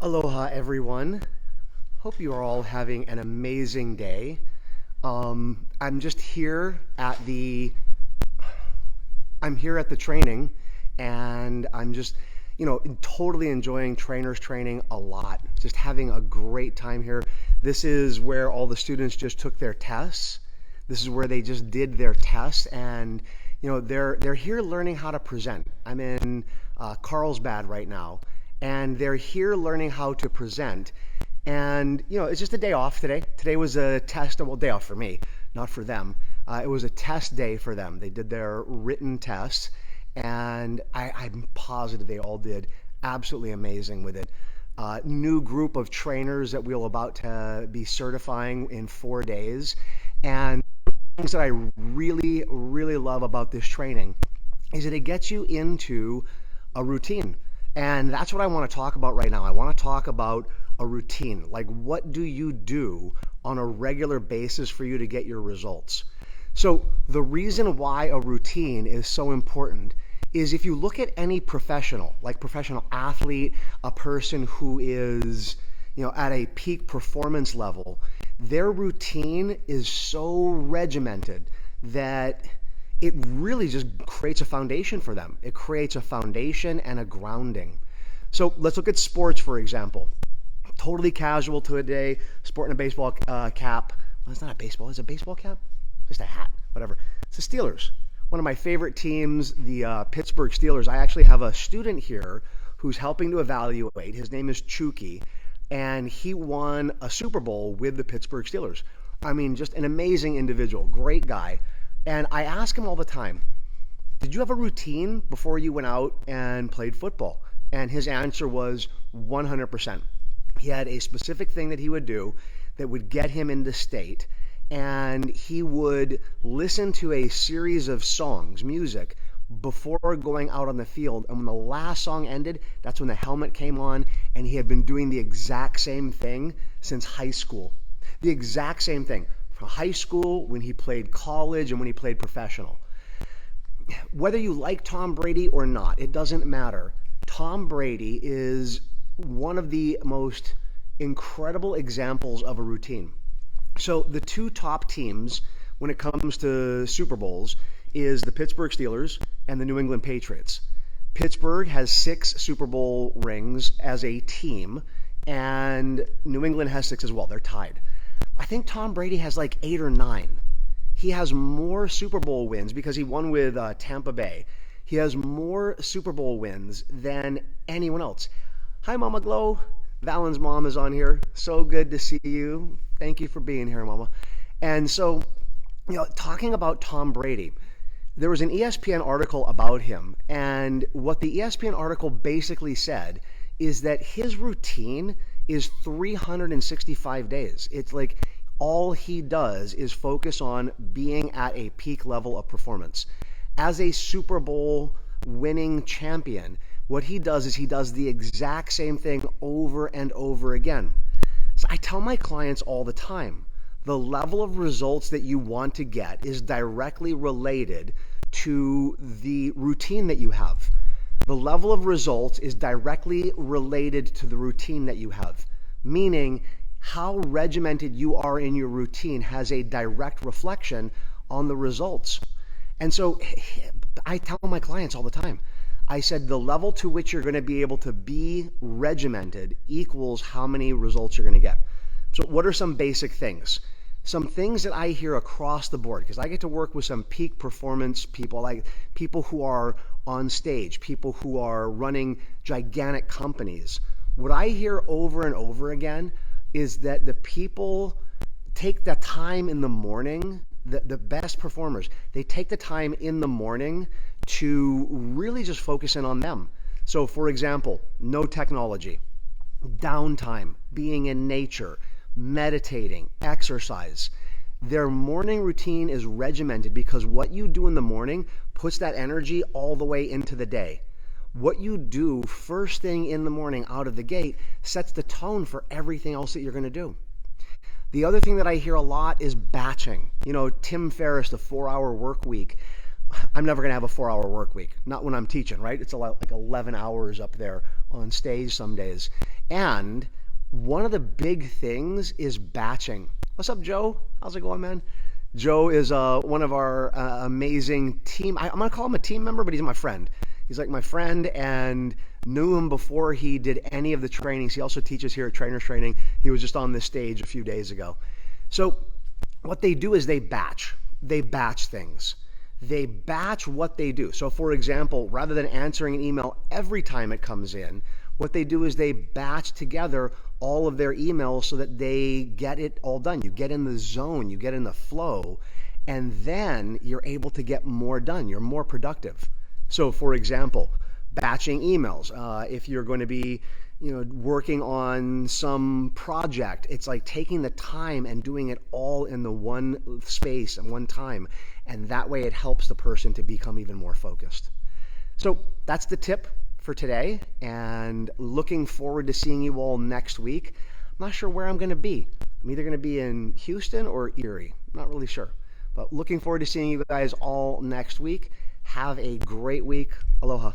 Aloha, everyone. Hope you are all having an amazing day. I'm just here at the I'm here at the training, and I'm just, totally enjoying trainers training a lot. Just having a great time here. This is where all the students just took their tests. This is where they just did their tests, and they're here learning how to present. I'm in Carlsbad right now, and they're here learning how to present. And it's just a day off today. Today was a test, well, day off for me, not for them. It was a test day for them. They did their written tests, and I'm positive they all did absolutely amazing with it. New group of trainers that we're about to be certifying in 4 days. And things that I really, really love about this training is that it gets you into a routine. And that's what I want to talk about right now. I want to talk about a routine. Like, what do you do on a regular basis for you to get your results? So the reason why a routine is so important is if you look at any professional, like professional athlete, a person who is, at a peak performance level, their routine is so regimented that it really just creates a foundation for them. It creates a foundation and a grounding. So let's look at sports, for example. Totally casual today, sporting a baseball cap. Well, it's not a baseball. Is it a baseball cap? Just a hat, whatever. It's the Steelers. One of my favorite teams, the Pittsburgh Steelers. I actually have a student here who's helping to evaluate. His name is Chuki, and he won a Super Bowl with the Pittsburgh Steelers. I mean, just an amazing individual, great guy. And I ask him all the time, did you have a routine before you went out and played football? And his answer was 100%. He had a specific thing that he would do that would get him into state, and he would listen to a series of songs, music, before going out on the field. And when the last song ended, that's when the helmet came on, and he had been doing the exact same thing since high school. The exact same thing. From high school, when he played college, and when he played professional. Whether you like Tom Brady or not, it doesn't matter. Tom Brady is one of the most incredible examples of a routine. So the two top teams when it comes to Super Bowls is the Pittsburgh Steelers and the New England Patriots. Pittsburgh has 6 Super Bowl rings as a team, and New England has 6 as well. They're tied. I think Tom Brady has like 8 or 9. He has more Super Bowl wins because he won with Tampa Bay. He has more Super Bowl wins than anyone else. Hi, Mama Glow. Valen's mom is on here. So good to see you. Thank you for being here, Mama. And so, talking about Tom Brady, there was an ESPN article about him, and what the ESPN article basically said is that his routine is 365 days. It's like all he does is focus on being at a peak level of performance. As a Super Bowl winning champion, what he does is he does the exact same thing over and over again. So I tell my clients all the time, the level of results that you want to get is directly related to the routine that you have. The level of results is directly related to the routine that you have, meaning how regimented you are in your routine has a direct reflection on the results. And so I tell my clients all the time, I said the level to which you're going to be able to be regimented equals how many results you're going to get. So what are some basic things? Some things that I hear across the board, because I get to work with some peak performance people, like people who are on stage, people who are running gigantic companies. What I hear over and over again is that the people take the time in the morning, the best performers, they take the time in the morning to really just focus in on them. So for example, no technology, downtime, being in nature, meditating, exercise. Their morning routine is regimented because what you do in the morning puts that energy all the way into the day. What you do first thing in the morning out of the gate sets the tone for everything else that you're going to do. The other thing that I hear a lot is batching. Tim Ferriss, the 4-hour work week. I'm never going to have a 4-hour work week. Not when I'm teaching, right? It's like 11 hours up there on stage some days. And one of the big things is batching. What's up, Joe? How's it going, man? Joe is one of our amazing team. I'm going to call him a team member, but he's my friend. He's like my friend, and knew him before he did any of the trainings. He also teaches here at Trainers Training. He was just on this stage a few days ago. So what they do is they batch. They batch things. They batch what they do. So for example, rather than answering an email every time it comes in, what they do is they batch together all of their emails so that they get it all done. You get in the zone, you get in the flow, and then you're able to get more done. You're more productive. So for example, batching emails. If you're going to be working on some project, it's like taking the time and doing it all in the one space and one time. And that way it helps the person to become even more focused. So that's the tip for today, and looking forward to seeing you all next week. I'm not sure where I'm going to be. I'm either going to be in Houston or Erie. I'm not really sure. But looking forward to seeing you guys all next week. Have a great week. Aloha.